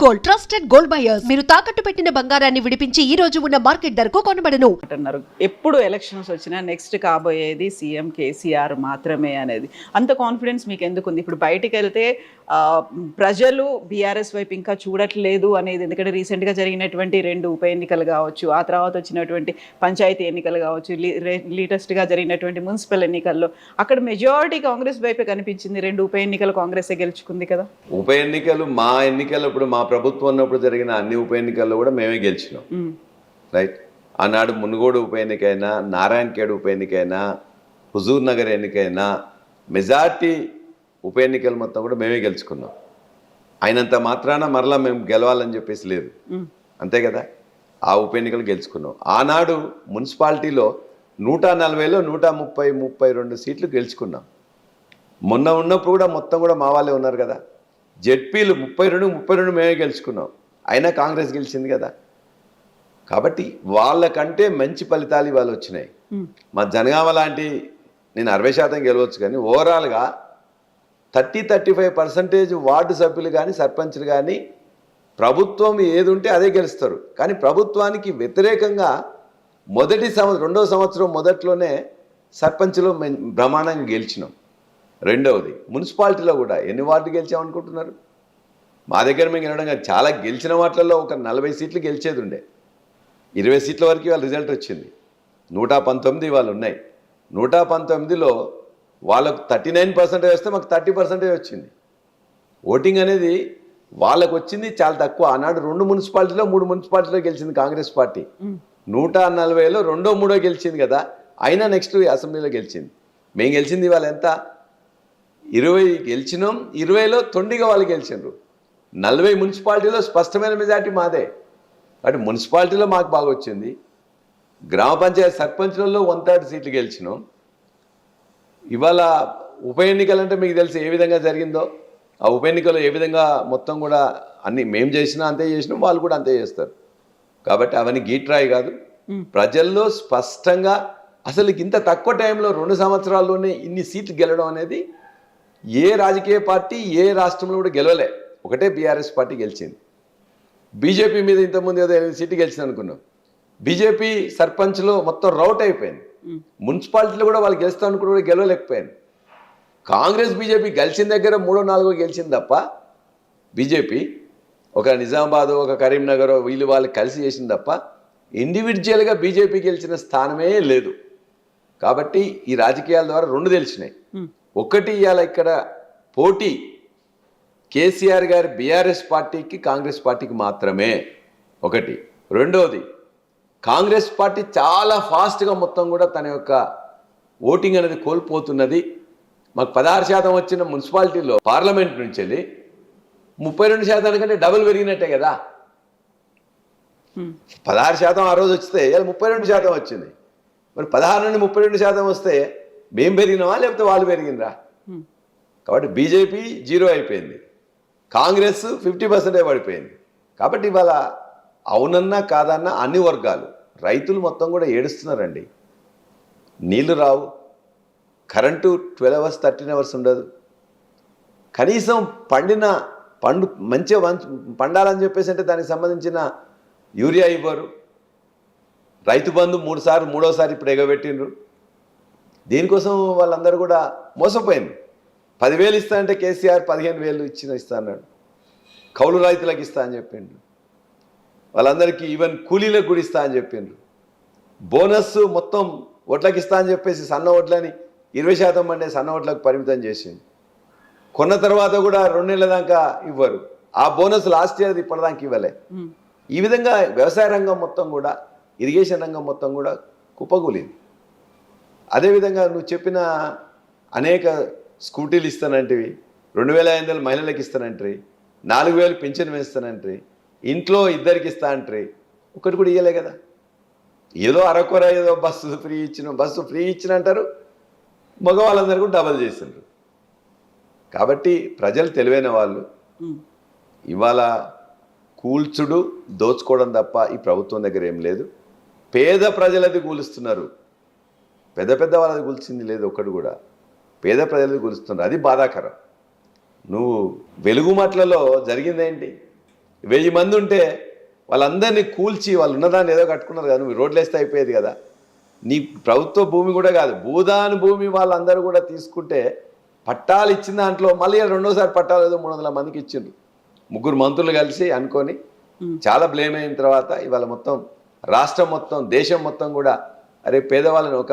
Gold, trusted gold buyers. మీరు తాకట్టు పెట్టిన బంగారాన్ని విడిపించి ఈ రోజు ఉన్న మార్కెట్ ధరకు కొనబడను. అంటున్నారు ఎప్పుడు ఎలక్షన్స్ వచ్చినా నెక్స్ట్ కాబోయేది సీఎం కేసీఆర్ మాత్రమే అనేది. అంత కాన్ఫిడెన్స్ మీకు ఎందుకు ఉంది? ఇప్పుడు బయటికి వెళ్తే ప్రజలు బీఆర్ఎస్ వైపు ఇంకా చూడట్లేదు అనేది, ఎందుకంటే రీసెంట్గా జరిగినటువంటి 2 ఉప ఎన్నికలు కావచ్చు, ఆ తర్వాత వచ్చినటువంటి పంచాయతీ ఎన్నికలు కావచ్చు, లేటెస్ట్గా జరిగినటువంటి మున్సిపల్ ఎన్నికల్లో అక్కడ మెజారిటీ కాంగ్రెస్ వైపే కనిపించింది. 2 ఉప ఎన్నికలు కాంగ్రెసే గెలుచుకుంది కదా. ఉప ఎన్నికలు మా ఎన్నికలు ఇప్పుడు మా ప్రభుత్వం ఉన్నప్పుడు జరిగిన అన్ని ఉప ఎన్నికల్లో కూడా మేమే గెలిచినాం. రైట్. ఆనాడు మునుగోడు ఉప ఎన్నికైనా, నారాయణఖేడ్ ఉప ఎన్నికైనా, హుజూర్ నగర్ ఎన్నికైనా మెజార్టీ ఉప ఎన్నికలు మొత్తం కూడా మేమే గెలుచుకున్నాం. అయినంత మాత్రాన మరలా మేము గెలవాలని చెప్పేసి లేదు, అంతే కదా. ఆ ఉప ఎన్నికలు గెలుచుకున్నాం. ఆనాడు మున్సిపాలిటీలో 140లో 132 సీట్లు గెలుచుకున్నాం. మొన్న ఉన్నప్పుడు కూడా మొత్తం కూడా మా వాళ్ళే ఉన్నారు కదా. జెడ్పీలు 32 మేమే గెలుచుకున్నాం, అయినా కాంగ్రెస్ గెలిచింది కదా. కాబట్టి వాళ్ళకంటే మంచి ఫలితాలు ఇవాళ వచ్చినాయి. మా జనగామ లాంటి నేను 60% గెలవచ్చు, కానీ ఓవరాల్గా 30-35% వార్డు సభ్యులు కానీ సర్పంచ్లు కానీ ప్రభుత్వం ఏది ఉంటే అదే గెలుస్తారు. కానీ ప్రభుత్వానికి వ్యతిరేకంగా రెండో సంవత్సరం మొదట్లోనే సర్పంచ్లో బ్రహ్మాండంగా గెలిచినాం. రెండవది మున్సిపాలిటీలో కూడా ఎన్ని వార్డు గెలిచామనుకుంటున్నారు? మా దగ్గర మేము గెలవడం కాదు, చాలా గెలిచిన వాటిల్లో ఒక 40 సీట్లు గెలిచేది ఉండే. 20 సీట్ల వరకు వాళ్ళ రిజల్ట్ వచ్చింది. 119 వాళ్ళు ఉన్నాయి. 119లో వాళ్ళకు 39% వస్తే మాకు 30% వచ్చింది. ఓటింగ్ అనేది వాళ్ళకు వచ్చింది చాలా తక్కువ. ఆనాడు 2 మున్సిపాలిటీలో 3 మున్సిపాలిటీలో గెలిచింది కాంగ్రెస్ పార్టీ. 140లో 2-3 గెలిచింది కదా, అయినా నెక్స్ట్ అసెంబ్లీలో గెలిచింది. మేము గెలిచింది ఇవాళ ఎంత? 20 గెలిచినాం. 20లో 9గా వాళ్ళు గెలిచిండ్రు. 40 మున్సిపాలిటీలో స్పష్టమైన మెజార్టీ మాదే. కాబట్టి మున్సిపాలిటీలో మాకు బాగా వచ్చింది. గ్రామ పంచాయతీ సర్పంచ్లలో 1/3 సీట్లు గెలిచినాం. ఇవాళ ఉప ఎన్నికలు అంటే మీకు తెలిసి ఏ విధంగా జరిగిందో, ఆ ఉప ఎన్నికలు ఏ విధంగా మొత్తం కూడా అన్ని మేము చేసినా అంతే చేసినాం, వాళ్ళు కూడా అంతే చేస్తారు. కాబట్టి అవన్నీ గీట్రాయి కాదు. ప్రజల్లో స్పష్టంగా అసలు ఇంత తక్కువ టైంలో 2 సంవత్సరాల్లోనే ఇన్ని సీట్లు గెలవడం అనేది ఏ రాజకీయ పార్టీ ఏ రాష్ట్రంలో కూడా గెలవలే. ఒకటే బీఆర్ఎస్ పార్టీ గెలిచింది. బీజేపీ మీద ఇంతకుముందు ఏదో 8 సీట్లు గెలిచింది అనుకున్నాం. బీజేపీ సర్పంచ్లో మొత్తం రౌట్ అయిపోయింది. మున్సిపాలిటీలో కూడా వాళ్ళు గెలుస్తాం అనుకుని కూడా గెలవలేకపోయింది. కాంగ్రెస్ బీజేపీ గెలిచిన దగ్గర 3-4 గెలిచింది తప్ప బీజేపీ ఒక నిజామాబాద్ ఒక కరీంనగర్ వీళ్ళు వాళ్ళు కలిసి చేసింది తప్ప ఇండివిజువల్గా బీజేపీ గెలిచిన స్థానమే లేదు. కాబట్టి ఈ రాజకీయాల ద్వారా 2 తెలిసినాయి. ఒకటి, ఇవాళ ఇక్కడ పోటీ కేసీఆర్ గారి బీఆర్ఎస్ పార్టీకి కాంగ్రెస్ పార్టీకి మాత్రమే ఒకటి. రెండవది, కాంగ్రెస్ పార్టీ చాలా ఫాస్ట్గా మొత్తం కూడా తన యొక్క ఓటింగ్ అనేది కోల్పోతున్నది. మాకు 16% వచ్చిన మున్సిపాలిటీలో పార్లమెంట్ నుంచి వెళ్ళి 32% కంటే డబుల్ పెరిగినట్టే కదా. 16% ఆ రోజు వస్తే ఇలా 32% వచ్చింది. మరి 16 నుండి 32% వస్తే మేము పెరిగినామా లేకపోతే వాళ్ళు పెరిగినరా? కాబట్టి బీజేపీ 0 అయిపోయింది, కాంగ్రెస్ 50% పడిపోయింది. కాబట్టి ఇవాళ అవునన్నా కాదన్నా అన్ని వర్గాలు రైతులు మొత్తం కూడా ఏడుస్తున్నారండి. నీళ్లు రావు, కరెంటు 12 hours 13 hours ఉండదు. కనీసం పండు మంచిగా పండాలని చెప్పేసి అంటే దానికి సంబంధించిన యూరియా ఇవ్వరు. రైతు బంధు 3 సార్లు 3వసారి ఇప్పుడు ఎగబెట్టిండ్రు. దీనికోసం వాళ్ళందరూ కూడా మోసపోయింది. 10,000 ఇస్తా అంటే కేసీఆర్ 15,000 ఇస్తా అన్నాడు. కౌలు రైతులకు ఇస్తా అని చెప్పిండ్రు. వాళ్ళందరికీ ఈవెన్ కూలీలకు కూడా ఇస్తా అని చెప్పిండ్రు. బోనస్ మొత్తం వడ్లకు ఇస్తా అని చెప్పేసి సన్న వడ్లని 20% పండే సన్న వడ్లకు పరిమితం చేసింది. కొన్న తర్వాత కూడా 2 నెలల దాకా ఇవ్వరు. ఆ బోనస్ లాస్ట్ ఇయర్ ఇప్పటిదాకా ఇవ్వలే. ఈ విధంగా వ్యవసాయ రంగం మొత్తం కూడా, ఇరిగేషన్ రంగం మొత్తం కూడా కుప్పగూలింది. అదేవిధంగా నువ్వు చెప్పిన అనేక స్కూటీలు ఇస్తానంటివి, 2,500 మహిళలకు ఇస్తానంటారు, 4,000 పింఛన్ వేస్తానంటారు, ఇంట్లో 2 ఇస్తా అంటారు, ఒకటి కూడా ఇవ్వలే కదా. ఏదో అరకొర ఏదో బస్సు ఫ్రీ ఇచ్చిన అంటారు, మగవాళ్ళందరూ కూడా డబల్ చేసిండ్రు. కాబట్టి ప్రజలు తెలివైన వాళ్ళు. ఇవాళ కూల్చుడు దోచుకోవడం తప్ప ఈ ప్రభుత్వం దగ్గర ఏం లేదు. పేద ప్రజలది కూలుస్తున్నారు, పెద్ద వాళ్ళది కూల్చింది లేదు ఒక్కడు కూడా. పేద ప్రజలది కూలుస్తున్నారు, అది బాధాకరం. నువ్వు వెలుగుమట్లలో జరిగిందేంటి? 1000 మంది ఉంటే వాళ్ళందరినీ కూల్చి వాళ్ళు ఉన్నదాన్ని ఏదో కట్టుకున్నారు కదా, నువ్వు రోడ్లు వేస్తే అయిపోయేది కదా. నీ ప్రభుత్వ భూమి కూడా కాదు, భూదాని భూమి వాళ్ళందరూ కూడా తీసుకుంటే పట్టాలు ఇచ్చిన దాంట్లో మళ్ళీ రెండోసారి పట్టాలు ఏదో 300 మందికి ఇచ్చిండ్రు. 3 మంత్రులు కలిసి అనుకొని చాలా బ్లేమ్ అయిన తర్వాత ఇవాళ మొత్తం రాష్ట్రం మొత్తం దేశం మొత్తం కూడా అరే పేదవాళ్ళని ఒక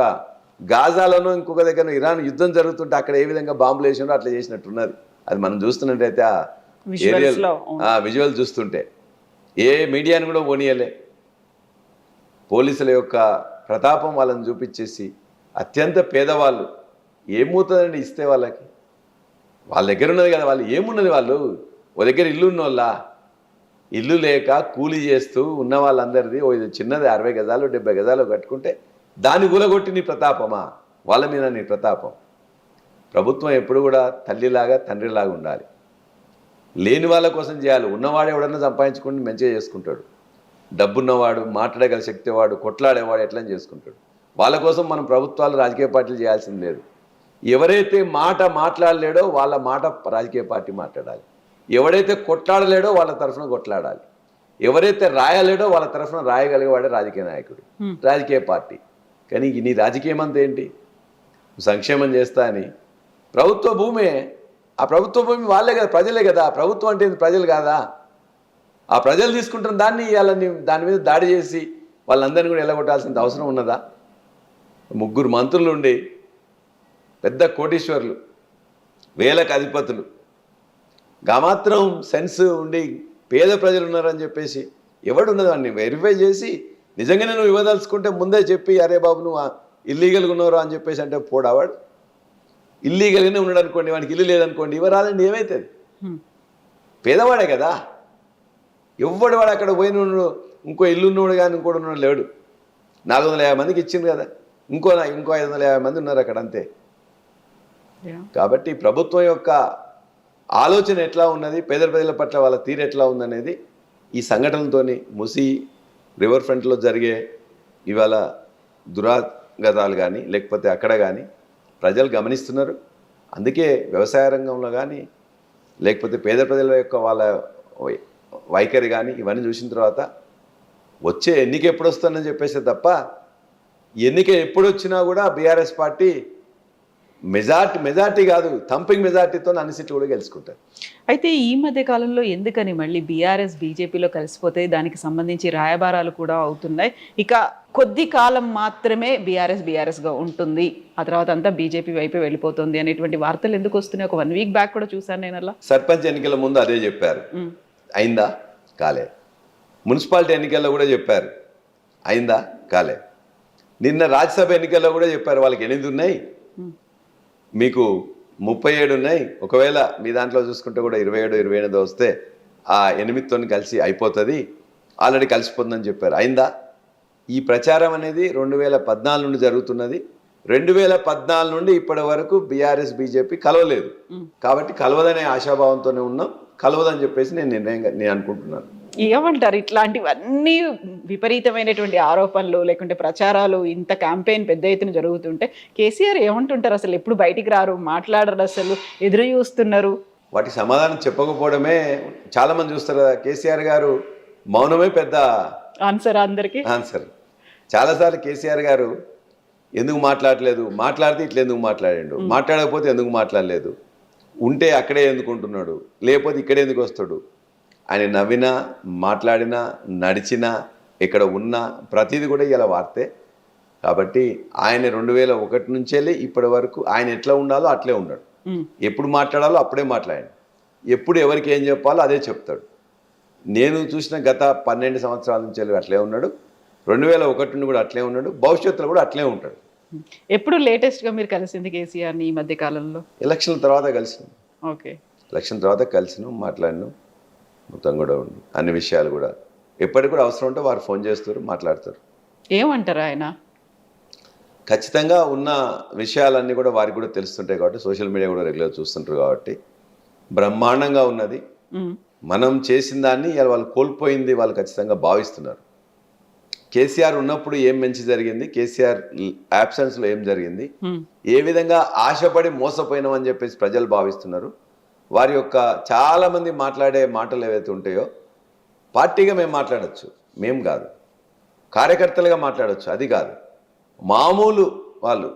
గాజాలోనో ఇంకొక దగ్గర ఇరాన్ యుద్ధం జరుగుతుంటే అక్కడ ఏ విధంగా బాంబులు వేసినారో అట్లా చేసినట్టున్నది. అది మనం చూస్తున్నట్టయితే ఆ ఏరియల్ విజువల్ చూస్తుంటే ఏ మీడియాని కూడా పోనీయలే. పోలీసుల యొక్క ప్రతాపం వాళ్ళని చూపించేసి అత్యంత పేదవాళ్ళు ఏమవుతుందండి ఇస్తే వాళ్ళకి, వాళ్ళ దగ్గర ఉన్నది కదా, వాళ్ళు ఏమున్నది, వాళ్ళు ఓ దగ్గర ఇల్లు ఉన్నోళ్ళ ఇల్లు లేక కూలీ చేస్తూ ఉన్న వాళ్ళందరిది ఓ ఇది చిన్నది 60 గజాలు 70 గజాలు కట్టుకుంటే దాన్ని కూలగొట్టి నీ ప్రతాపమా, వాళ్ళ మీద నీ ప్రతాపం. ప్రభుత్వం ఎప్పుడు కూడా తల్లిలాగా తండ్రిలాగా ఉండాలి, లేని వాళ్ళ కోసం చేయాలి. ఉన్నవాడు ఎవడన్నా సంపాదించుకుని మంచిగా చేసుకుంటాడు, డబ్బున్నవాడు మాట్లాడగల శక్తివాడు కొట్లాడేవాడు ఎట్లా చేసుకుంటాడు. వాళ్ళ కోసం మనం ప్రభుత్వాలు రాజకీయ పార్టీలు చేయాల్సింది లేదు. ఎవరైతే మాట్లాడలేడో వాళ్ళ మాట రాజకీయ పార్టీ మాట్లాడాలి, ఎవడైతే కొట్లాడలేడో వాళ్ళ తరఫున కొట్లాడాలి, ఎవరైతే రాయలేడో వాళ్ళ తరఫున రాయగలిగేవాడే రాజకీయ నాయకుడు, రాజకీయ పార్టీ. కానీ నీ రాజకీయం అంతా ఏంటి, సంక్షేమం చేస్తా అని ప్రభుత్వ భూమే, ఆ ప్రభుత్వ భూమి వాళ్ళే కదా, ప్రజలే కదా. ప్రభుత్వం అంటే ప్రజలు కాదా? ఆ ప్రజలు తీసుకుంటున్న దాన్ని వాళ్ళని దాని మీద దాడి చేసి వాళ్ళందరినీ కూడా ఎల్లగొట్టాల్సిన అవసరం ఉన్నదా? 3 మంత్రులు ఉండి పెద్ద కోటీశ్వర్లు, వేలకు అధిపతులు, మాత్రం సెన్స్ ఉండి పేద ప్రజలు ఉన్నారని చెప్పేసి ఎవడున్నది వాడిని వెరిఫై చేసి నిజంగానే నువ్వు ఇవ్వదలుచుకుంటే ముందే చెప్పి అరే బాబు నువ్వు ఇల్లీగల్గా ఉన్నావు అని చెప్పేసి అంటే పోడావాడు. ఇల్లీగల్గానే ఉన్నాడు అనుకోండి, వాడికి ఇల్లు లేదనుకోండి, ఇవ్వరాదండి ఏమవుతుంది? పేదవాడే కదా, ఎవడు వాడు అక్కడ పోయిన ఇంకో ఇల్లు ఉన్నవాడు కానీ ఇంకోటి ఉన్నాడు లేడు. 450 మందికి ఇచ్చింది కదా, ఇంకో 550 మంది ఉన్నారు అక్కడ అంతే. కాబట్టి ప్రభుత్వం యొక్క ఆలోచన ఎట్లా ఉన్నది, పేద ప్రజల పట్ల వాళ్ళ తీరు ఎట్లా ఉందనేది ఈ సంఘటనలతోని ముసి రివర్ ఫ్రంట్లో జరిగే ఇవాళ దురాగతాలు కానీ లేకపోతే అక్కడ కానీ ప్రజలు గమనిస్తున్నారు. అందుకే వ్యవసాయ రంగంలో కానీ లేకపోతే పేద ప్రజల యొక్క వాళ్ళ వైఖరి కానీ ఇవన్నీ చూసిన తర్వాత వచ్చే ఎన్నిక ఎప్పుడు వస్తుందని చెప్పేసి తప్ప ఎన్నిక ఎప్పుడు వచ్చినా కూడా బీఆర్ఎస్ పార్టీ మెజార్టీ కాదు థంపింగ్ మెజార్టీతో అన్ని సీట్లు కూడా గెలుచుకుంటారు. అయితే ఈ మధ్య కాలంలో ఎందుకని మళ్ళీ బీఆర్ఎస్ బీజేపీలో కలిసిపోతే దానికి సంబంధించి రాయబారాలు కూడా అవుతున్నాయి. ఇక కొద్ది కాలం మాత్రమే బీఆర్ఎస్గా ఉంటుంది, ఆ తర్వాత అంతా బీజేపీ వైపే వెళ్ళిపోతుంది అనేటువంటి వార్తలు ఎందుకు వస్తున్నాయి? ఒక 1 వీక్ బ్యాక్ కూడా చూసాను నేను. అలా సర్పంచ్ ఎన్నికల ముందు అదే చెప్పారు, అయిందా? కాలే. మున్సిపాలిటీ ఎన్నికల్లో కూడా చెప్పారు, అయిందా? కాలే. నిన్న రాజ్యసభ ఎన్నికల్లో కూడా చెప్పారు వాళ్ళకి 8 ఉన్నాయి, మీకు 37 ఉన్నాయి, ఒకవేళ మీ దాంట్లో చూసుకుంటే కూడా 27, 28 వస్తే ఆ 8తో కలిసి అయిపోతుంది, ఆల్రెడీ కలిసిపోతుందని చెప్పారు. అయిందా? ఈ ప్రచారం అనేది 2014 నుండి జరుగుతున్నది. 2014 నుండి ఇప్పటి వరకు బీఆర్ఎస్ బీజేపీ కలవలేదు. కాబట్టి కలవదనే ఆశాభావంతోనే ఉన్నాం, కలవదని చెప్పేసి నేను అనుకుంటున్నాను. ఏమంటారు ఇట్లాంటివన్నీ విపరీతమైనటువంటి ఆరోపణలు లేకుంటే ప్రచారాలు, ఇంత క్యాంపెయిన్ పెద్ద ఎత్తున జరుగుతుంటే కేసీఆర్ ఏమంటుంటారు? అసలు ఎప్పుడు బయటికి రారు, మాట్లాడరు, అసలు ఎదురు చూస్తున్నారు. వాటికి సమాధానం చెప్పకపోవడమే చాలా మంది చూస్తారు కదా. కేసీఆర్ గారు మౌనమే పెద్ద ఆన్సర్ అందరికీ. ఆన్సర్ చాలాసార్లు కేసీఆర్ గారు ఎందుకు మాట్లాడలేదు, మాట్లాడితే ఇట్లా ఎందుకు మాట్లాడాడు, మాట్లాడకపోతే ఎందుకు మాట్లాడలేదు, ఉంటే అక్కడే ఎందుకు ఉంటున్నాడు, లేకపోతే ఇక్కడే ఎందుకు వస్తాడు. ఆయన నవ్వినా మాట్లాడినా నడిచినా ఇక్కడ ఉన్న ప్రతిదీ కూడా ఇలా వార్తే. కాబట్టి ఆయన 2001 నుంచి వెళ్ళి ఇప్పటి వరకు ఆయన ఎట్లా ఉండాలో అట్లే ఉన్నాడు, ఎప్పుడు మాట్లాడాలో అప్పుడే మాట్లాడాడు, ఎప్పుడు ఎవరికి ఏం చెప్పాలో అదే చెప్తాడు. నేను చూసిన గత 12 సంవత్సరాల నుంచి వెళ్ళి అట్లే ఉన్నాడు, 2001 నుండి కూడా అట్లే ఉన్నాడు, భవిష్యత్తులో కూడా అట్లే ఉంటాడు. ఎప్పుడు లేటెస్ట్గా మీరు కలిసింది కేసీఆర్ని? ఈ మధ్య కాలంలో ఎలక్షన్ల తర్వాత కలిసినాం. ఓకే, ఎలక్షన్ తర్వాత కలిసినాం, మాట్లాడినాం, మొత్తం కూడా ఉంది అన్ని విషయాలు కూడా. ఎప్పటికి కూడా అవసరం ఉంటే వారు ఫోన్ చేస్తారు, మాట్లాడతారు. ఏమంటారు ఆయన? ఖచ్చితంగా ఉన్న విషయాలన్నీ కూడా వారికి కూడా తెలుస్తుంటాయి కాబట్టి, సోషల్ మీడియా కూడా రెగ్యులర్ చూస్తుంటారు కాబట్టి బ్రహ్మాండంగా ఉన్నది. మనం చేసిన దాన్ని వాళ్ళు కోల్పోయింది వాళ్ళు ఖచ్చితంగా భావిస్తున్నారు. కేసీఆర్ ఉన్నప్పుడు ఏం మంచి జరిగింది, కేసీఆర్ యాబ్సెన్స్లో ఏం జరిగింది, ఏ విధంగా ఆశపడి మోసపోయినాం అని చెప్పేసి ప్రజలు భావిస్తున్నారు. వారి యొక్క చాలామంది మాట్లాడే మాటలు ఏవైతే ఉంటాయో పార్టీగా మేము మాట్లాడచ్చు, మేము కాదు, కార్యకర్తలుగా మాట్లాడచ్చు, అది కాదు. మామూలు వాళ్ళు,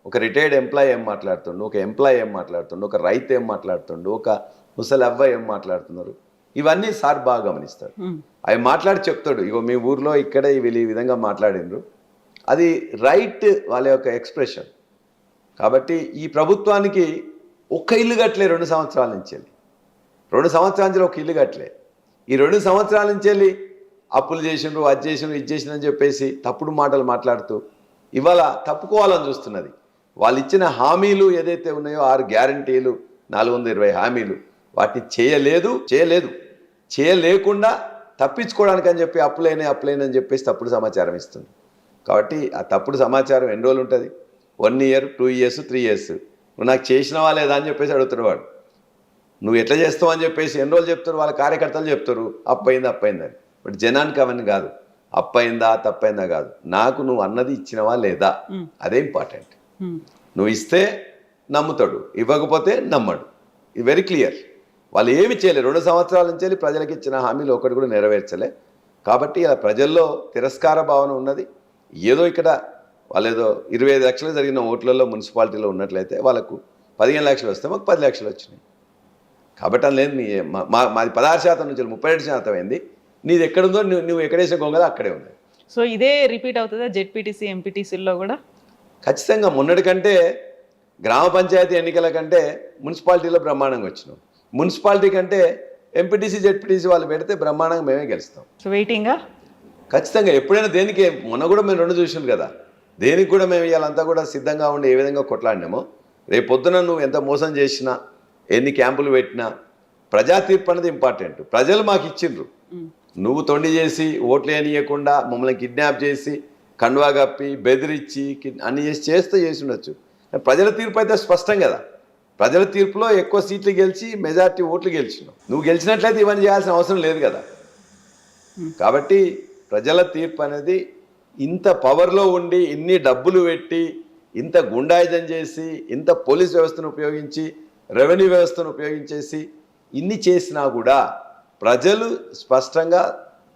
ఒక రిటైర్డ్ ఎంప్లాయీ ఏం మాట్లాడుతుండు, ఒక ఎంప్లాయీ ఏం మాట్లాడుతుండు, ఒక రైతు ఏం మాట్లాడుతుండు, ఒక ముసలి అవ్వ ఏం మాట్లాడుతున్నారు, ఇవన్నీ సార్ బాగా గమనిస్తాడు. అవి మాట్లాడి చెప్తాడు, ఇగో మీ ఊర్లో ఇక్కడే వీళ్ళు ఈ విధంగా మాట్లాడిండ్రు, అది రైట్ వాళ్ళ యొక్క ఎక్స్ప్రెషన్. కాబట్టి ఈ ప్రభుత్వానికి ఒక్క ఇల్లు కట్టలే 2 సంవత్సరాల నుంచి వెళ్ళి, 2 సంవత్సరాల నుంచి ఒక ఇల్లు కట్టలే. ఈ 2 సంవత్సరాల నుంచి వెళ్ళి అప్పులు చేసిండ్రు, అది చేసిండ్రు, ఇది చేసిండ్రు అని చెప్పేసి తప్పుడు మాటలు మాట్లాడుతూ ఇవాళ తప్పుకోవాలని చూస్తున్నది. వాళ్ళు ఇచ్చిన హామీలు ఏదైతే ఉన్నాయో 6 గ్యారంటీలు, 420 హామీలు, వాటిని చేయలేకుండా తప్పించుకోవడానికి అని చెప్పి అప్పులైన చెప్పేసి తప్పుడు సమాచారం ఇస్తుంది. కాబట్టి ఆ తప్పుడు సమాచారం ఎన్ని రోజులు ఉంటుంది? 1 year, 2 years, 3 years. నువ్వు నాకు చేసినవా లేదా అని చెప్పేసి అడుగుతున్న వాడు. నువ్వు ఎట్లా చేస్తావు అని చెప్పేసి ఎన్ని రోజులు చెప్తారు, వాళ్ళ కార్యకర్తలు చెప్తారు అప్పయిందని. బట్ జనానికి అవన్నీ కాదు, అప్పయిందా తప్పైందా కాదు, నాకు నువ్వు అన్నది ఇచ్చినవా లేదా, అదే ఇంపార్టెంట్. నువ్వు ఇస్తే నమ్ముతాడు, ఇవ్వకపోతే నమ్మడు. ఇది వెరీ క్లియర్. వాళ్ళు ఏమి చేయలేరు, 2 సంవత్సరాల నుంచి ప్రజలకు ఇచ్చిన హామీలు ఒకటి కూడా నెరవేర్చలే. కాబట్టి ఇలా ప్రజల్లో తిరస్కార భావన ఉన్నది. ఏదో ఇక్కడ వాళ్ళు ఏదో 25 లక్షలు జరిగిన ఓట్లలో మున్సిపాలిటీలో ఉన్నట్లయితే వాళ్ళకు 15 లక్షలు వస్తే మాకు 10 లక్షలు వచ్చినాయి. కాబట్టి అందులో మాది 16% నుంచి 37% అయింది. నీది ఎక్కడుందో నువ్వు ఎక్కడేసే గొంగలో అక్కడే ఉంది. సో ఇదే రిపీట్ అవుతుందా జెడ్పీటీసీ ఎంపీటీసీల్లో కూడా? ఖచ్చితంగా మొన్నటి కంటే గ్రామ పంచాయతీ ఎన్నికల కంటే మున్సిపాలిటీలో బ్రహ్మాండంగా వచ్చినాం. మున్సిపాలిటీ కంటే ఎంపీటీసీ జెడ్పీటీసీ వాళ్ళు పెడితే బ్రహ్మాండంగా మేమే గెలుస్తాం. సో వెయిటింగా ఖచ్చితంగా. ఎప్పుడైనా దేనికి, మొన్న కూడా మేము 2 చూసాం కదా, దేనికి కూడా మేము ఇవాళంతా కూడా సిద్ధంగా ఉండి ఏ విధంగా కొట్లాడినామో, రేపు పొద్దున నువ్వు ఎంత మోసం చేసినా, ఎన్ని క్యాంపులు పెట్టినా, ప్రజా తీర్పు అనేది ఇంపార్టెంట్. ప్రజలు మాకు ఇచ్చిండ్రు. నువ్వు తొండి చేసి ఓట్లు వేయకుండా మమ్మల్ని కిడ్నాప్ చేసి కండువా కప్పి బెదిరించి అన్ని చేసి ఉండొచ్చు. ప్రజల తీర్పు అయితే స్పష్టం కదా. ప్రజల తీర్పులో ఎక్కువ సీట్లు గెలిచి మెజారిటీ ఓట్లు గెలిచినావు. నువ్వు గెలిచినట్లయితే ఇవన్నీ చేయాల్సిన అవసరం లేదు కదా. కాబట్టి ప్రజల తీర్పు అనేది ఇంత పవర్లో ఉండి, ఇన్ని డబ్బులు పెట్టి, ఇంత గుండాయిజం చేసి, ఇంత పోలీస్ వ్యవస్థను ఉపయోగించి, రెవెన్యూ వ్యవస్థను ఉపయోగించేసి ఇన్ని చేసినా కూడా ప్రజలు స్పష్టంగా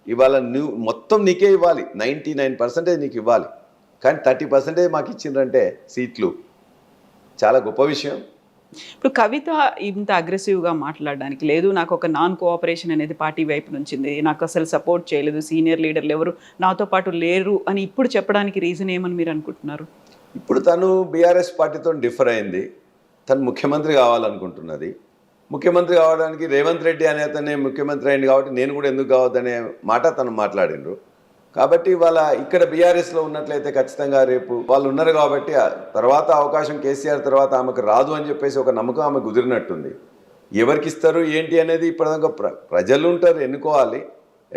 ఇవాళ నువ్వు మొత్తం నీకే ఇవ్వాలి, 99% నీకు ఇవ్వాలి, కానీ 30% మాకు ఇచ్చిండ్రంటే సీట్లు చాలా గొప్ప విషయం. ఇప్పుడు కవిత ఇంత అగ్రెసివ్గా మాట్లాడడానికి లేదు, నాకు ఒక నాన్ కోఆపరేషన్ అనేది పార్టీ వైపు నుంచింది, నాకు అసలు సపోర్ట్ చేయలేదు, సీనియర్ లీడర్లు ఎవరు నాతో పాటు లేరు అని ఇప్పుడు చెప్పడానికి రీజన్ ఏమని మీరు అనుకుంటున్నారు? ఇప్పుడు తను బీఆర్ఎస్ పార్టీతో డిఫర్ అయింది. తను ముఖ్యమంత్రి కావాలనుకుంటున్నది. ముఖ్యమంత్రి కావడానికి రేవంత్ రెడ్డి అనే అతనే ముఖ్యమంత్రి అయింది కాబట్టి నేను కూడా ఎందుకు కావద్దనే మాట తను మాట్లాడిండ్రు. కాబట్టి వాళ్ళ ఇక్కడ బీఆర్ఎస్లో ఉన్నట్లయితే ఖచ్చితంగా రేపు వాళ్ళు ఉన్నారు కాబట్టి తర్వాత అవకాశం కేసీఆర్ తర్వాత ఆమెకు రాదు అని చెప్పేసి ఒక నమ్మకం ఆమె కుదిరినట్టుంది. ఎవరికి ఇస్తారు ఏంటి అనేది ఇప్పటిదాకా ప్రజలు ఉంటారు, ఎన్నుకోవాలి,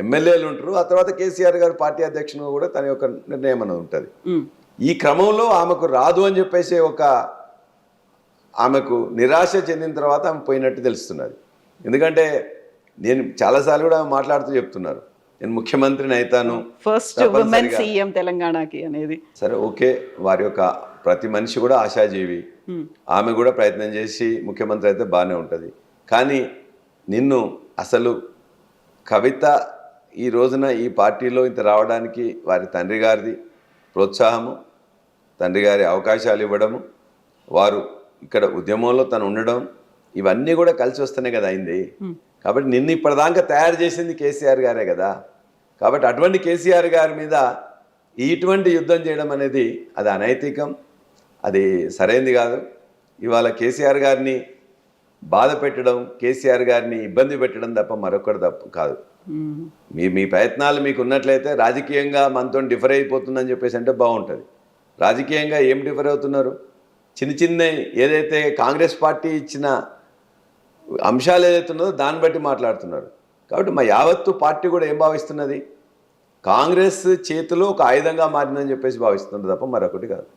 ఎమ్మెల్యేలు ఉంటారు. ఆ తర్వాత కేసీఆర్ గారు పార్టీ అధ్యక్షుడు కూడా తన యొక్క నిర్ణయం అనేది ఉంటుంది. ఈ క్రమంలో ఆమెకు రాదు అని చెప్పేసి ఆమెకు నిరాశ చెందిన తర్వాత ఆమె పోయినట్టు తెలుస్తున్నది. ఎందుకంటే నేను చాలాసార్లు కూడా మాట్లాడుతూ చెప్తున్నారు, నేను ముఖ్యమంత్రిని అవుతాను, ఫస్ట్ ఉమెన్ సీఎం తెలంగాణకి అనేది. సరే ఓకే, వారి యొక్క ప్రతి మనిషి కూడా ఆశాజీవి, ఆమె కూడా ప్రయత్నం చేసి ముఖ్యమంత్రి అయితే బాగానే ఉంటుంది. కానీ నిన్ను అసలు కవిత ఈ రోజున ఈ పార్టీలో ఇంత రావడానికి వారి తండ్రి గారిది ప్రోత్సాహము, తండ్రి గారి అవకాశాలు ఇవ్వడము, వారు ఇక్కడ ఉద్యమంలో తను ఉండడం, ఇవన్నీ కూడా కలిసి వస్తేనే కదా అయింది. కాబట్టి నిన్ను ఇప్పటిదాకా తయారు చేసింది కేసీఆర్ గారే కదా. కాబట్టి అటువంటి కేసీఆర్ గారి మీద ఇటువంటి యుద్ధం చేయడం అనేది అది అనైతికం, అది సరైనది కాదు. ఇవాళ కేసీఆర్ గారిని బాధ పెట్టడం, కేసీఆర్ గారిని ఇబ్బంది పెట్టడం తప్ప మరొకటి తప్పు కాదు. మీ ప్రయత్నాలు మీకు ఉన్నట్లయితే రాజకీయంగా మనతో డిఫర్ అయిపోతుందని చెప్పేసి అంటే బాగుంటుంది. రాజకీయంగా ఏం డిఫర్ అవుతున్నారు? చిన్న ఏదైతే కాంగ్రెస్ పార్టీ ఇచ్చిన అంశాలు ఏదైతే ఉన్నదో దాన్ని బట్టి మాట్లాడుతున్నారు. కాబట్టి మా యావత్తు పార్టీ కూడా ఏం భావిస్తున్నది, కాంగ్రెస్ చేతిలో ఒక ఆయుధంగా మారిందని చెప్పేసి భావిస్తున్నది తప్ప మరొకటి కాదు.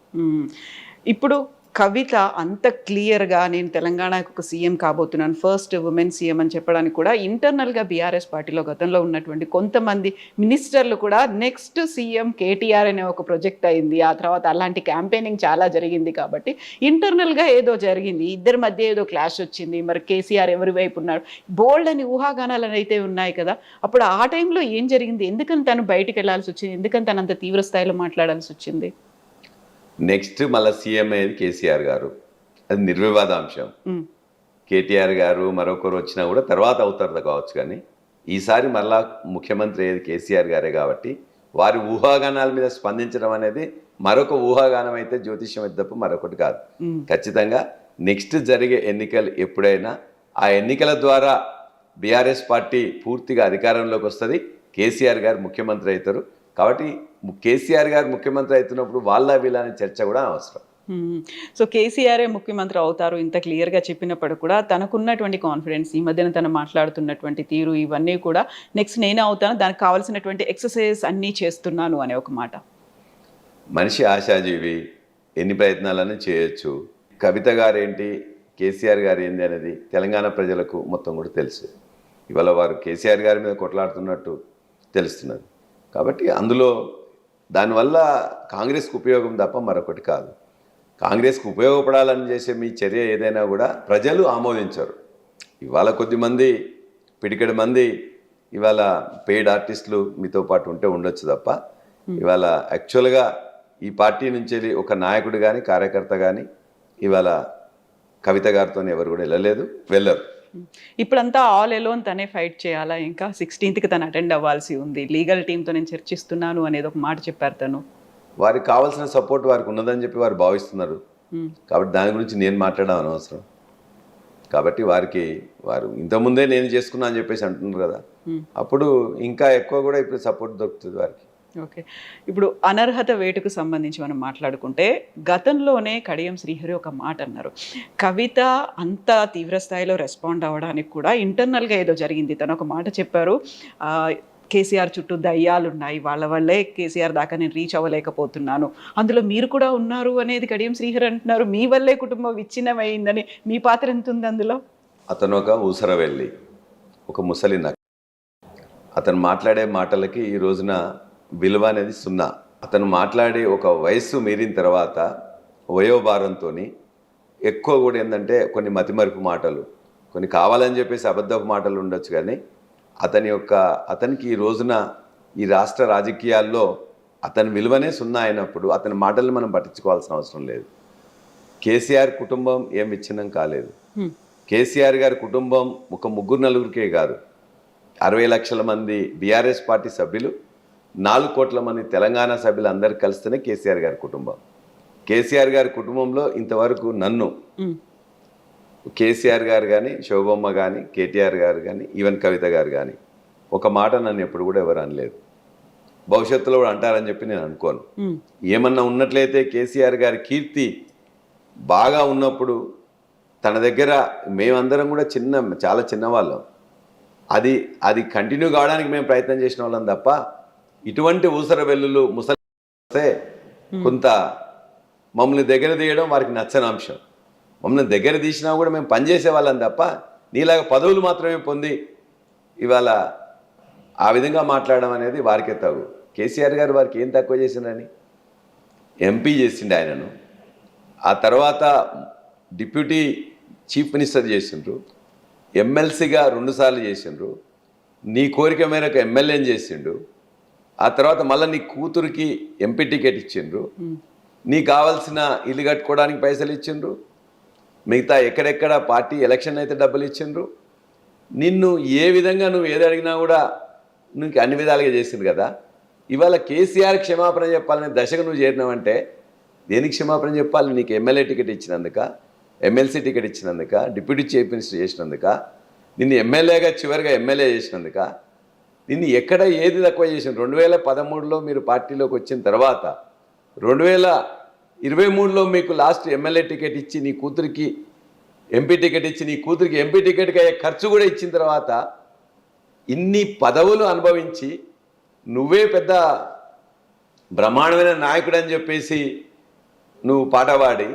ఇప్పుడు కవిత అంత క్లియర్గా నేను తెలంగాణకు ఒక సీఎం కాబోతున్నాను, ఫస్ట్ ఉమెన్ సీఎం అని చెప్పడానికి కూడా ఇంటర్నల్గా బీఆర్ఎస్ పార్టీలో గతంలో ఉన్నటువంటి కొంతమంది మినిస్టర్లు కూడా నెక్స్ట్ సీఎం కేటీఆర్ అనే ఒక ప్రొజెక్ట్ అయింది. ఆ తర్వాత అలాంటి క్యాంపెయినింగ్ చాలా జరిగింది కాబట్టి ఇంటర్నల్గా ఏదో జరిగింది, ఇద్దరి మధ్య ఏదో క్లాష్ వచ్చింది. మరి కేసీఆర్ ఎవరి వైపు ఉన్నాడు, బోల్డ్ అని ఊహాగానాలు అయితే ఉన్నాయి కదా. అప్పుడు ఆ టైంలో ఏం జరిగింది, ఎందుకని తను బయటికి వెళ్ళాల్సి వచ్చింది, ఎందుకని తను అంత తీవ్ర స్థాయిలో మాట్లాడాల్సి వచ్చింది? నెక్స్ట్ మళ్ళీ సీఎం అయ్యేది కేసీఆర్ గారు, అది నిర్వివాదాంశం. కేటీఆర్ గారు మరొకరు వచ్చినా కూడా తర్వాత అవుతారు కావచ్చు, కానీ ఈసారి మళ్ళా ముఖ్యమంత్రి అయ్యేది కేసీఆర్ గారే కాబట్టి వారి ఊహాగానాల మీద స్పందించడం అనేది మరొక ఊహాగానం అయితే జ్యోతిష్యం అయితే తప్ప మరొకటి కాదు. ఖచ్చితంగా నెక్స్ట్ జరిగే ఎన్నికలు ఎప్పుడైనా ఆ ఎన్నికల ద్వారా బీఆర్ఎస్ పార్టీ పూర్తిగా అధికారంలోకి వస్తుంది, కేసీఆర్ గారు ముఖ్యమంత్రి అవుతారు. కాబట్టి కేసీఆర్ గారు ముఖ్యమంత్రి అవుతున్నప్పుడు వాళ్ళ వీళ్ళని చర్చ కూడా అవసరం. సో కేసీఆరే ముఖ్యమంత్రి అవుతారు ఇంత క్లియర్గా చెప్పినప్పుడు కూడా తనకున్నటువంటి కాన్ఫిడెన్స్, ఈ మధ్యన తను మాట్లాడుతున్నటువంటి తీరు, ఇవన్నీ కూడా నెక్స్ట్ నేనే అవుతాను, దానికి కావాల్సినటువంటి ఎక్సర్సైజ్ అన్నీ చేస్తున్నాను అనే ఒక మాట. మనిషి ఆశాజీవి, ఎన్ని ప్రయత్నాలను చేయొచ్చు. కవిత గారేంటి, కేసీఆర్ గారు ఏంది అనేది తెలంగాణ ప్రజలకు మొత్తం కూడా తెలుసు. ఇవాళ వారు కేసీఆర్ గారి మీద కొట్లాడుతున్నట్టు తెలుస్తున్నది. కాబట్టి అందులో దానివల్ల కాంగ్రెస్కు ఉపయోగం తప్ప మరొకటి కాదు. కాంగ్రెస్కు ఉపయోగపడాలని చేసే మీ చర్య ఏదైనా కూడా ప్రజలు ఆమోదించరు. ఇవాళ కొద్దిమంది పిడికెడు మంది ఇవాళ పెయిడ్ ఆర్టిస్టులు మీతో పాటు ఉంటే ఉండొచ్చు తప్ప ఇవాళ యాక్చువల్గా ఈ పార్టీ నుంచి ఒక నాయకుడు కానీ కార్యకర్త కానీ ఇవాళ కవిత గారితో ఎవరు కూడా వెళ్ళరు. ఇప్పుడంతా ఆల్ ఎలోన్ తనే ఫైట్ చేయాలా, ఇంకా 16th తను అటెండ్ అవ్వాల్సి ఉంది, లీగల్ టీంతో నేను చర్చిస్తున్నాను అనేది ఒక మాట చెప్పారు తను. వారికి కావాల్సిన సపోర్ట్ వారికి ఉన్నదని చెప్పి వారు భావిస్తున్నారు. కాబట్టి దాని గురించి నేను మాట్లాడడం అనవసరం. కాబట్టి వారు ఇంతకుముందే నేను చేసుకున్నా అని చెప్పేసి అంటున్నారు కదా, అప్పుడు ఇంకా ఎక్కువ కూడా ఇప్పుడు సపోర్ట్ దొరుకుతుంది వారికి. ఓకే, ఇప్పుడు అనర్హత వేటుకు సంబంధించి మనం మాట్లాడుకుంటే గతంలోనే కడియం శ్రీహరి ఒక మాట అన్నారు, కవిత అంత తీవ్ర స్థాయిలో రెస్పాండ్ అవ్వడానికి కూడా ఇంటర్నల్గా ఏదో జరిగింది. తను ఒక మాట చెప్పారు, కేసీఆర్ చుట్టూ దయ్యాలు ఉన్నాయి, వాళ్ళ వల్లే కేసీఆర్ దాకా నేను రీచ్ అవ్వలేకపోతున్నాను, అందులో మీరు కూడా ఉన్నారు అనేది కడియం శ్రీహరి అంటున్నారు. మీ వల్లే కుటుంబం విచ్ఛిన్నమైందని, మీ పాత్ర ఎంత ఉంది అందులో? అతను ఒక ఊసర వెళ్ళి ఒక ముసలి అతను మాట్లాడే మాటలకి ఈ రోజున విలువ అనేది 0. అతను మాట్లాడే ఒక వయస్సు మీరిన తర్వాత వయోభారంతో ఎక్కువ కూడా ఏంటంటే కొన్ని మతిమరుపు మాటలు, కొన్ని కావాలని చెప్పేసి అబద్ధపు మాటలు ఉండొచ్చు, కానీ అతనికి ఈ రోజున ఈ రాష్ట్ర రాజకీయాల్లో అతని విలువనే 0 అయినప్పుడు అతని మాటలను మనం పట్టించుకోవాల్సిన అవసరం లేదు. కేసీఆర్ కుటుంబం ఏం విచ్ఛిన్నం కాలేదు. కేసీఆర్ గారి కుటుంబం ఒక 3-4 కాదు, 60 లక్షల మంది బీఆర్ఎస్ పార్టీ సభ్యులు, 4 కోట్ల మంది తెలంగాణ సభ్యులు అందరు కలిస్తేనే కేసీఆర్ గారి కుటుంబం. కేసీఆర్ గారి కుటుంబంలో ఇంతవరకు నన్ను కేసీఆర్ గారు కానీ, శోభమ్మ కానీ, కేటీఆర్ గారు కానీ, ఈవెన్ కవిత గారు కానీ ఒక మాట నన్ను ఎప్పుడు కూడా ఎవరు అనలేదు. భవిష్యత్తులో కూడా అంటారని చెప్పి నేను అనుకోను. ఏమన్నా ఉన్నట్లయితే కేసీఆర్ గారి కీర్తి బాగా ఉన్నప్పుడు తన దగ్గర మేమందరం కూడా చాలా చిన్నవాళ్ళం, అది కంటిన్యూ కావడానికి మేము ప్రయత్నం చేసిన వాళ్ళం తప్ప ఇటువంటి ఊసర వెల్లులు ముసలిస్తే కొంత మమ్మల్ని దగ్గర తీయడం వారికి నచ్చని అంశం. మమ్మల్ని దగ్గర తీసినా కూడా మేము పనిచేసే వాళ్ళం తప్ప నీలాగా పదవులు మాత్రమే పొంది ఇవాళ ఆ విధంగా మాట్లాడడం అనేది వారికే తగు. కేసీఆర్ గారు వారికి ఏం తక్కువ చేసిందని ఎంపీ చేసిండు ఆయనను, ఆ తర్వాత డిప్యూటీ చీఫ్ మినిస్టర్ చేసిండ్రు, ఎమ్మెల్సీగా 2 సార్లు చేసిండ్రు, నీ కోరిక మేరకు ఎమ్మెల్యేని చేసిండు, ఆ తర్వాత మళ్ళీ నీ కూతురికి ఎంపీ టికెట్ ఇచ్చిండ్రు, నీకు కావాల్సిన ఇల్లు కట్టుకోవడానికి పైసలు ఇచ్చిండ్రు, మిగతా ఎక్కడెక్కడ పార్టీ ఎలక్షన్ అయితే డబ్బులు ఇచ్చిండ్రు, నిన్ను ఏ విధంగా నువ్వు ఏది అడిగినా కూడా నీకు అన్ని విధాలుగా చేసిండు కదా. ఇవాళ కేసీఆర్ క్షమాపణ చెప్పాలనే దశకు నువ్వు చేరినావంటే దేనికి క్షమాపణ చెప్పాలి? నీకు ఎమ్మెల్యే టికెట్ ఇచ్చినందుక, ఎమ్మెల్సీ టికెట్ ఇచ్చినందుక, డిప్యూటీ చీఫ్ మినిస్టర్ చేసినందుక, నిన్ను ఎమ్మెల్యేగా చివరిగా ఎమ్మెల్యే చేసినందుక, నిన్ను ఎక్కడ ఏది తక్కువ చేసిన? 2013లో మీరు పార్టీలోకి వచ్చిన తర్వాత 2023లో మీకు లాస్ట్ ఎమ్మెల్యే టికెట్ ఇచ్చి నీ కూతురికి ఎంపీ టికెట్ ఇచ్చి నీ కూతురికి ఎంపీ టికెట్కి అయ్యే ఖర్చు కూడా ఇచ్చిన తర్వాత ఇన్ని పదవులు అనుభవించి నువ్వే పెద్ద బ్రహ్మాండమైన నాయకుడు అని చెప్పేసి నువ్వు పాట పాడి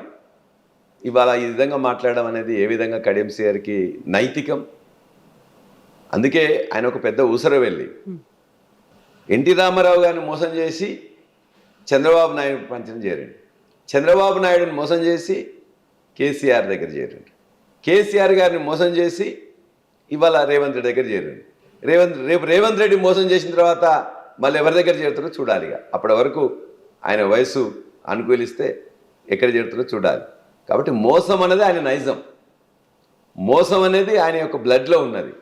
ఇవాళ ఈ విధంగా మాట్లాడడం అనేది ఏ విధంగా కడియం గారికి నైతికం? అందుకే ఆయన ఒక పెద్ద ఊసరవెల్లి. ఎన్టీ రామారావు గారిని మోసం చేసి చంద్రబాబు నాయుడు పంచం చేరండి, చంద్రబాబు నాయుడుని మోసం చేసి కేసీఆర్ దగ్గర చేరండి, కేసీఆర్ గారిని మోసం చేసి ఇవాళ రేవంత్ రెడ్డి దగ్గర చేరండి. రేపు రేవంత్ రెడ్డి మోసం చేసిన తర్వాత మళ్ళీ ఎవరి దగ్గర చేరుతారో చూడాలిగా. అప్పటి వరకు ఆయన వయసు అనుకూలిస్తే ఎక్కడ చేరుతారో చూడాలి. కాబట్టి మోసం అనేది ఆయన నైజం, మోసం అనేది ఆయన యొక్క బ్లడ్లో ఉన్నది.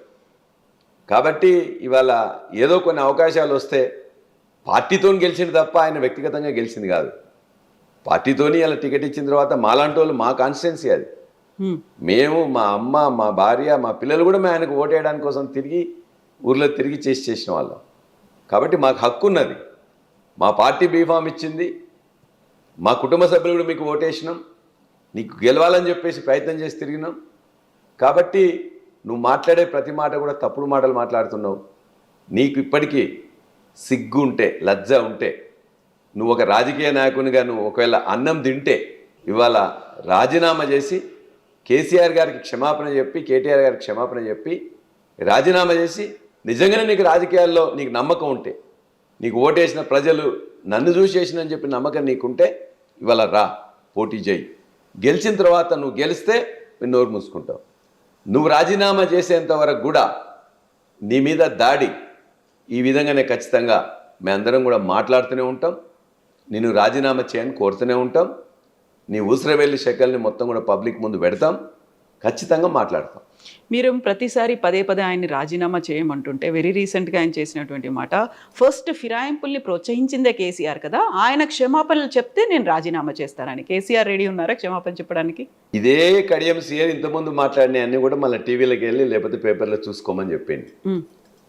కాబట్టి ఇవాళ ఏదో కొన్ని అవకాశాలు వస్తే పార్టీతో గెలిచింది తప్ప ఆయన వ్యక్తిగతంగా గెలిచింది కాదు. పార్టీతోని అలా టికెట్ ఇచ్చిన తర్వాత మాలాంటి వాళ్ళు, మా కాన్స్టిట్యున్సీ అది, మేము, మా అమ్మ, మా భార్య, మా పిల్లలు కూడా మేము ఆయనకు ఓటేయడానికి కోసం తిరిగి ఊర్లో తిరిగి చేసిన వాళ్ళం. కాబట్టి మాకు హక్కు ఉన్నది. మా పార్టీ బీఫామ్ ఇచ్చింది, మా కుటుంబ సభ్యులు కూడా మీకు ఓటేసినాం, నీకు గెలవాలని చెప్పేసి ప్రయత్నం చేసి తిరిగినాం. కాబట్టి నువ్వు మాట్లాడే ప్రతి మాట కూడా తప్పుడు మాటలు మాట్లాడుతున్నావు. నీకు ఇప్పటికీ సిగ్గు ఉంటే, లజ్జ ఉంటే, నువ్వు ఒక రాజకీయ నాయకునిగా నువ్వు ఒకవేళ అన్నం తింటే ఇవాళ రాజీనామా చేసి కేసీఆర్ గారికి క్షమాపణ చెప్పి, కేటీఆర్ గారికి క్షమాపణ చెప్పి రాజీనామా చేసి, నిజంగానే నీకు రాజకీయాల్లో నీకు నమ్మకం ఉంటే, నీకు ఓటేసిన ప్రజలు నన్ను చూసి చేసినని చెప్పి నమ్మకం నీకుంటే ఇవాళ రా, పోటీ చేయి. గెలిచిన తర్వాత నువ్వు గెలిస్తే మీరు నోరు మూసుకుంటావు. నువ్వు రాజీనామా చేసేంత వరకు కూడా నీ మీద దాడి ఈ విధంగానే ఖచ్చితంగా మేమందరం కూడా మాట్లాడుతూనే ఉంటాం. నేను రాజీనామా చేయని కోరుతూనే ఉంటాం. నీ ఊసరవెల్లి శకల్ని మొత్తం కూడా పబ్లిక్ ముందు పెడతాం, ఖచ్చితంగా మాట్లాడతాం. మీరు ప్రతిసారి పదే పదే ఆయన్ని రాజీనామా చేయమంటుంటే వెరీ రీసెంట్గా ఆయన చేసినటువంటి మాట, ఫస్ట్ ఫిరాయింపుల్ని ప్రోత్సహించిందే కేసీఆర్ కదా, ఆయన క్షమాపణలు చెప్తే నేను రాజీనామా చేస్తానని. కేసీఆర్ రెడీ ఉన్నారా క్షమాపణ చెప్పడానికి? ఇదే కడియం సీఆర్ ఇంతకుముందు మాట్లాడిన అన్నీ కూడా మళ్ళీ టీవీలోకి వెళ్ళి లేకపోతే పేపర్లో చూసుకోమని చెప్పింది.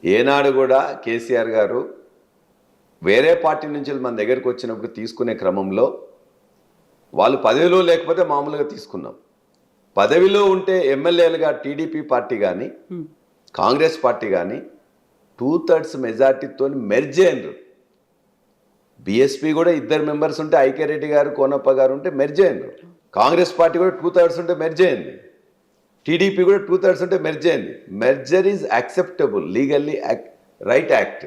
ఏనాడు కూడా కేసీఆర్ గారు వేరే పార్టీ నుంచి మన దగ్గరికి వచ్చినప్పుడు తీసుకునే క్రమంలో వాళ్ళు పదవిలో లేకపోతే మామూలుగా తీసుకున్నాం. పదవిలో ఉంటే ఎమ్మెల్యేలుగా టీడీపీ పార్టీ కానీ కాంగ్రెస్ పార్టీ కానీ 2/3 మెజార్టీతో మెర్జ్ అయ్యారు. బీఎస్పీ కూడా 2 మెంబర్స్ ఉంటే, ఐక్యరెడ్డి గారు, కోనప్ప గారు ఉంటే మెర్జ్ అయ్యారు. కాంగ్రెస్ పార్టీ కూడా 2/3 ఉంటే మెర్జ్ అయింది. టీడీపీ కూడా 2/3 ఉంటే మెర్జ్ అయింది. Merger is acceptable, legally right act.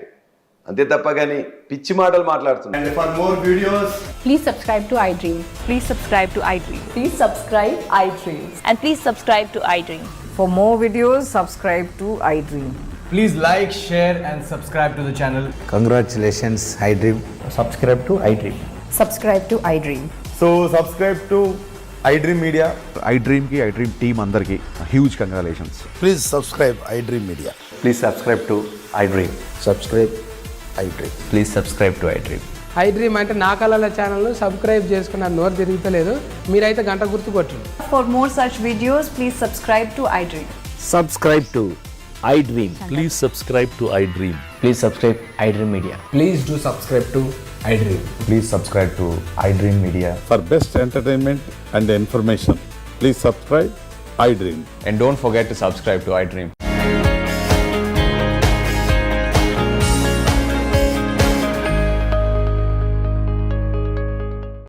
అంతే తప్ప కానీ పిచ్చి మాటలు మాట్లాడుతున్నారు. And for more videos, Please subscribe to iDream. Please subscribe to iDream. Please subscribe iDream. And please subscribe to iDream. For more videos, subscribe to iDream. please like, share and subscribe to the channel. Congratulations, iDream. Subscribe to iDream. Subscribe to iDream. So subscribe to iDream Media. iDream ki iDream team andarki huge congratulations. Please subscribe iDream Media. Please subscribe to iDream. Subscribe iDream. Please subscribe to iDream. iDream అంటే నా కళల ఛానల్ను subscribe చేసుకున్న నోరు తిరుగుతలేదు, మీరైతే గంట గుర్తు కొట్టండి. For more such videos, please subscribe to iDream. Subscribe to iDream. Please subscribe to iDream. Please subscribe iDream Media. Please do subscribe to iDream. Please subscribe to iDream Media. For best entertainment and information, please subscribe iDream. And don't forget to subscribe to iDream.